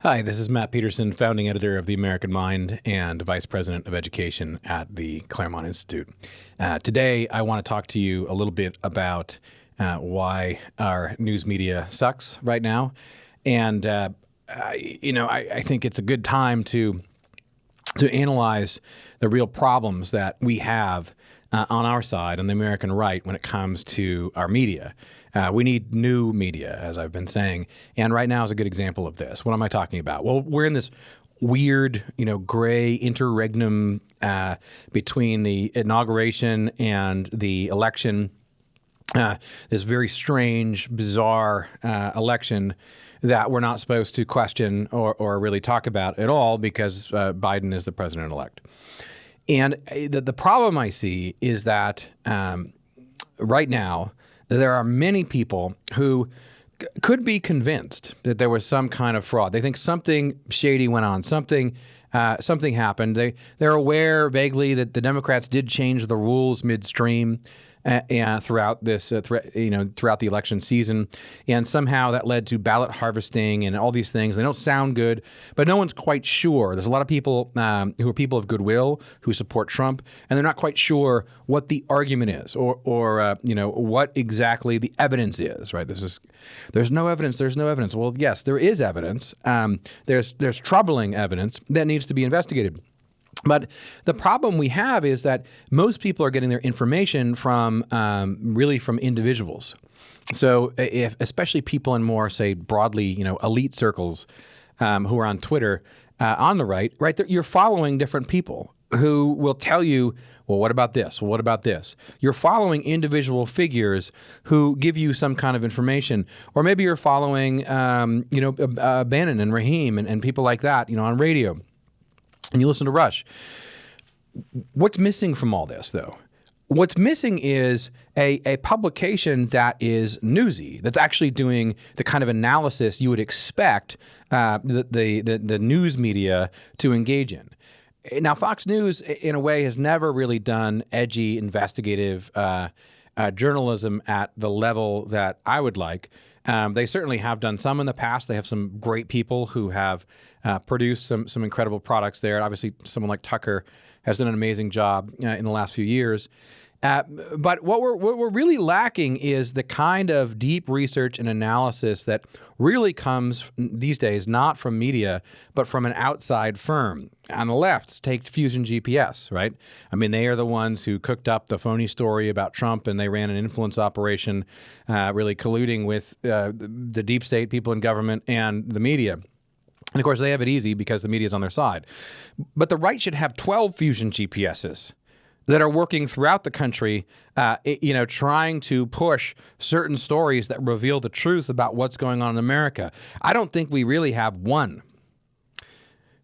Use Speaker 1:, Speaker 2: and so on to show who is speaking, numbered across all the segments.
Speaker 1: Hi, this is Matt Peterson, founding editor of The American Mind and vice president of education at the Claremont Institute. Today, I want to talk to you a little bit about why our news media sucks right now. And, I think it's a good time to analyze the real problems that we have on our side, on the American right, when it comes to our media. We need new media, as I've been saying, and right now is a good example of this. What am I talking about? Well, we're in this weird, gray interregnum between the inauguration and the election. This very strange, bizarre election that we're not supposed to question or really talk about at all because Biden is the president-elect. And the problem I see is that right now there are many people who could be convinced that there was some kind of fraud. They think something shady went on, something happened. They're aware vaguely that the Democrats did change the rules midstream throughout this, throughout the election season, and somehow that led to ballot harvesting and all these things. They don't sound good, but no one's quite sure. There's a lot of people who are people of goodwill who support Trump, and they're not quite sure what the argument is or what exactly the evidence is. Right? There's no evidence. There's no evidence. Well, yes, there is evidence. There's troubling evidence that needs to be investigated. But the problem we have is that most people are getting their information from really from individuals. So especially people in more, say, broadly, elite circles who are on Twitter on the right, you're following different people who will tell you, well, what about this? Well, what about this? You're following individual figures who give you some kind of information. Or maybe you're following, Bannon and Raheem and people like that, on radio. And you listen to Rush. What's missing from all this, though? What's missing is a publication that is newsy, that's actually doing the kind of analysis you would expect the news media to engage in. Now, Fox News, in a way, has never really done edgy, investigative journalism at the level that I would like. They certainly have done some in the past. They have some great people who have produced some incredible products there. Obviously, someone like Tucker has done an amazing job in the last few years. But what we're really lacking is the kind of deep research and analysis that really comes these days not from media, but from an outside firm. On the left, take Fusion GPS, right? I mean, they are the ones who cooked up the phony story about Trump, and they ran an influence operation really colluding with the deep state, people in government, and the media. And of course, they have it easy because the media is on their side. But the right should have 12 Fusion GPSs that are working throughout the country, trying to push certain stories that reveal the truth about what's going on in America. I don't think we really have one.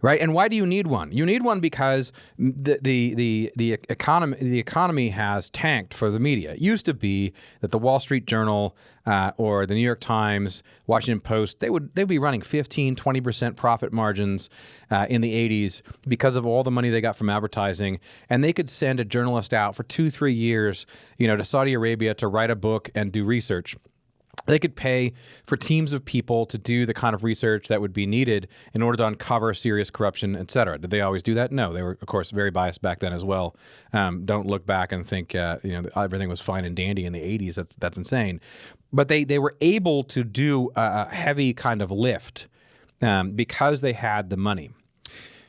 Speaker 1: Right, and why do you need one? You need one because the economy has tanked for the media. It used to be that the Wall Street Journal or the New York Times, Washington Post, they'd be running 15-20% profit margins in the 80s because of all the money they got from advertising, and they could send a journalist out for 2-3 years, to Saudi Arabia to write a book and do research. They could pay for teams of people to do the kind of research that would be needed in order to uncover serious corruption, et cetera. Did they always do that? No. They were, of course, very biased back then as well. Don't look back and think everything was fine and dandy in the 80s. That's insane. But they were able to do a heavy kind of lift because they had the money.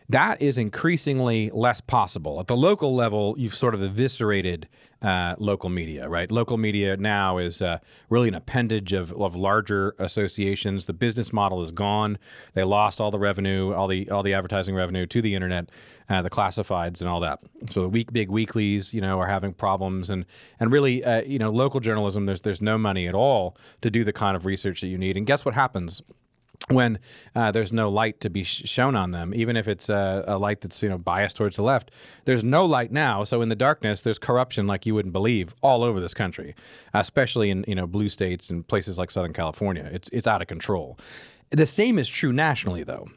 Speaker 1: That is increasingly less possible. At the local level, you've sort of eviscerated local media, right? Local media now is really an appendage of larger associations. The business model is gone. They lost all the revenue, all the advertising revenue to the internet, the classifieds and all that. So the big weeklies, are having problems, and really, local journalism, there's no money at all to do the kind of research that you need. And guess what happens when there's no light to be shown on them, even if it's a light that's biased towards the left? There's no light now, so in the darkness, there's corruption like you wouldn't believe all over this country, especially in blue states and places like Southern California. It's out of control. The same is true nationally, though.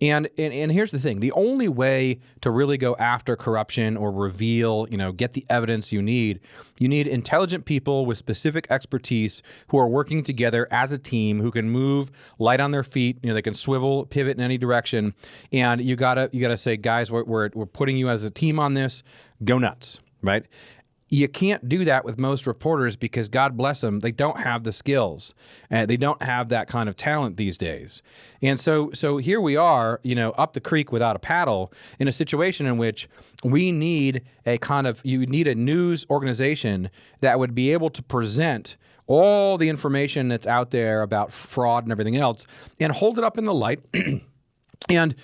Speaker 1: And here's the thing. The only way to really go after corruption or reveal, get the evidence you need intelligent people with specific expertise who are working together as a team, who can move light on their feet. They can swivel, pivot in any direction. And you gotta say, guys, we're putting you as a team on this. Go nuts, right? You can't do that with most reporters because, God bless them, they don't have the skills. They don't have that kind of talent these days. And so here we are, up the creek without a paddle in a situation in which we need you need a news organization that would be able to present all the information that's out there about fraud and everything else and hold it up in the light and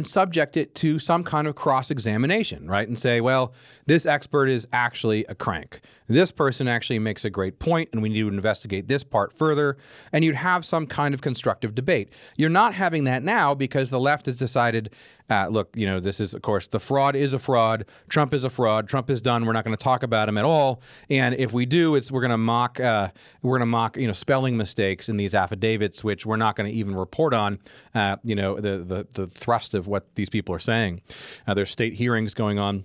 Speaker 1: subject it to some kind of cross-examination, right? And say, well, this expert is actually a crank. This person actually makes a great point, and we need to investigate this part further. And you'd have some kind of constructive debate. You're not having that now because the left has decided, look, this is, of course, the fraud is a fraud. Trump is a fraud. Trump is done. We're not going to talk about him at all. And if we do, we're going to mock spelling mistakes in these affidavits, which we're not going to even report on. The thrust of what these people are saying. There's state hearings going on,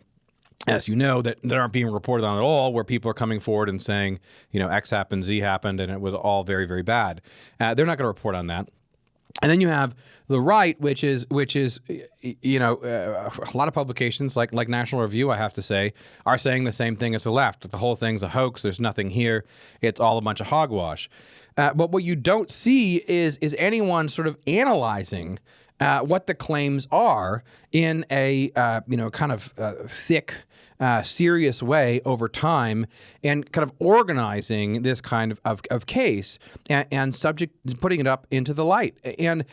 Speaker 1: as you know, that aren't being reported on at all, where people are coming forward and saying, X happened, Z happened, and it was all very, very bad. They're not going to report on that. And then you have the right, which is a lot of publications like National Review, I have to say, are saying the same thing as the left. The whole thing's a hoax. There's nothing here. It's all a bunch of hogwash. But what you don't see is anyone sort of analyzing what the claims are in a thick, serious way over time, and kind of organizing this kind of case and putting it up into the light. And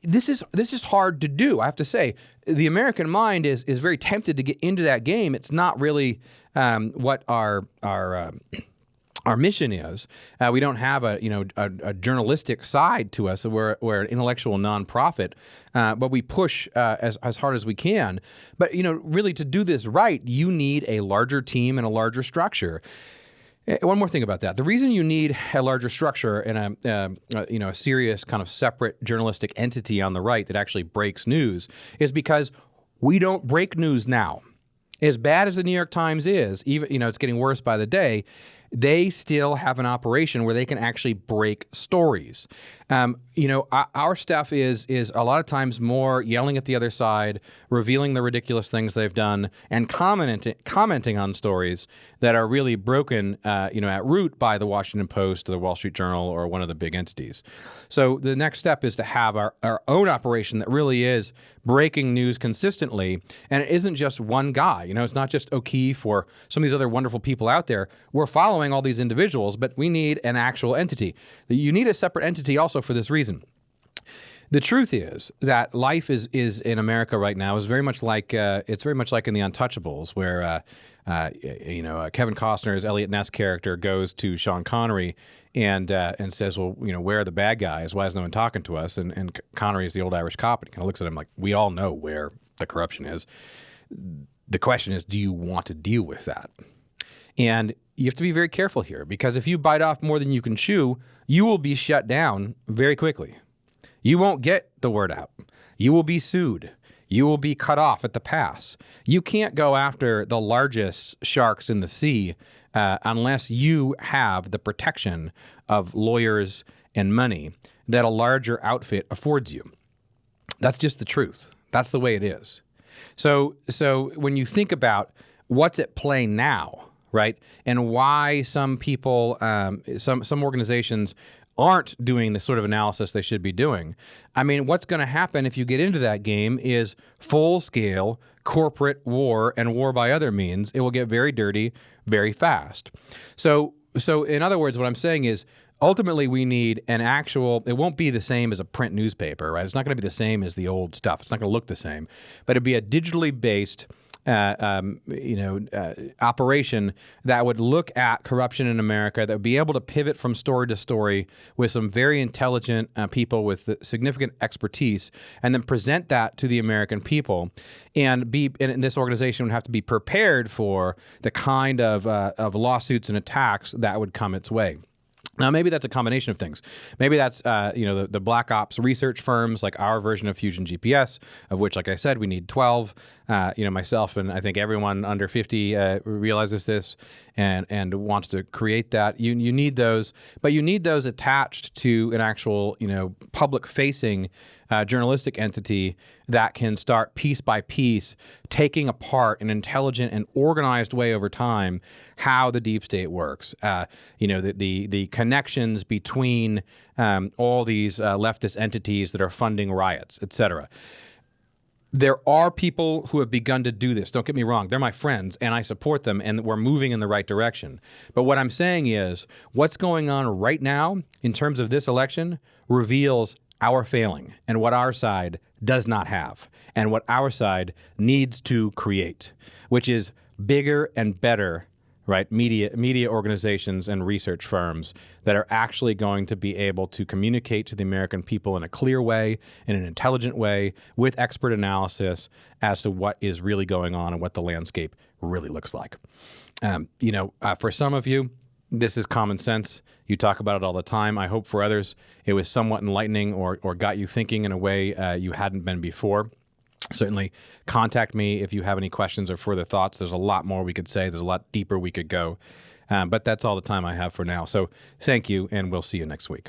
Speaker 1: this is hard to do. I have to say, the American mind is very tempted to get into that game. It's not really what our mission is. We don't have a journalistic side to us. We're an intellectual nonprofit, but we push as hard as we can. But really, to do this right, you need a larger team and a larger structure. One more thing about that: the reason you need a larger structure and a serious kind of separate journalistic entity on the right that actually breaks news is because we don't break news now. As bad as the New York Times is, even it's getting worse by the day. They still have an operation where they can actually break stories. Our stuff is a lot of times more yelling at the other side, revealing the ridiculous things they've done, and commenting on stories that are really broken, at root by the Washington Post or the Wall Street Journal or one of the big entities. So the next step is to have our own operation that really is breaking news consistently, and it isn't just one guy. It's not just O'Keefe or some of these other wonderful people out there. We're following all these individuals, but we need an actual entity. You need a separate entity also for this reason. The truth is that life is in America right now is very much like it's very much like in The Untouchables, where Kevin Costner's Elliot Ness character goes to Sean Connery and says, well, where are the bad guys? Why is no one talking to us? And Connery is the old Irish cop, and he kind of looks at him like, we all know where the corruption is. The question is, do you want to deal with that? And you have to be very careful here, because if you bite off more than you can chew, you will be shut down very quickly. You won't get the word out. You will be sued. You will be cut off at the pass. You can't go after the largest sharks in the sea unless you have the protection of lawyers and money that a larger outfit affords you. That's just the truth. That's the way it is. So when you think about what's at play now, right, and why some people, some organizations aren't doing the sort of analysis they should be doing. I mean, what's going to happen if you get into that game is full-scale corporate war and war by other means. It will get very dirty very fast. So in other words, what I'm saying is ultimately we need an actual, it won't be the same as a print newspaper, right? It's not going to be the same as the old stuff. It's not going to look the same, but it'd be a digitally based operation that would look at corruption in America, that would be able to pivot from story to story with some very intelligent people with significant expertise, and then present that to the American people. And this organization would have to be prepared for the kind of lawsuits and attacks that would come its way. Now, maybe that's a combination of things. Maybe that's the black ops research firms like our version of Fusion GPS, of which, like I said, we need 12. Myself and I think everyone under 50 realizes this and wants to create that. You need those, but you need those attached to an actual public-facing journalistic entity that can start piece by piece taking apart in an intelligent and organized way over time how the deep state works. The connections between all these leftist entities that are funding riots, et cetera. There are people who have begun to do this. Don't get me wrong. They're my friends, and I support them, and we're moving in the right direction. But what I'm saying is what's going on right now in terms of this election reveals our failing and what our side does not have and what our side needs to create, which is bigger and better, right? Media organizations and research firms that are actually going to be able to communicate to the American people in a clear way, in an intelligent way, with expert analysis as to what is really going on and what the landscape really looks like. For some of you, this is common sense. You talk about it all the time. I hope for others it was somewhat enlightening or got you thinking in a way you hadn't been before. Certainly contact me if you have any questions or further thoughts. There's a lot more we could say. There's a lot deeper we could go. But that's all the time I have for now. So thank you, and we'll see you next week.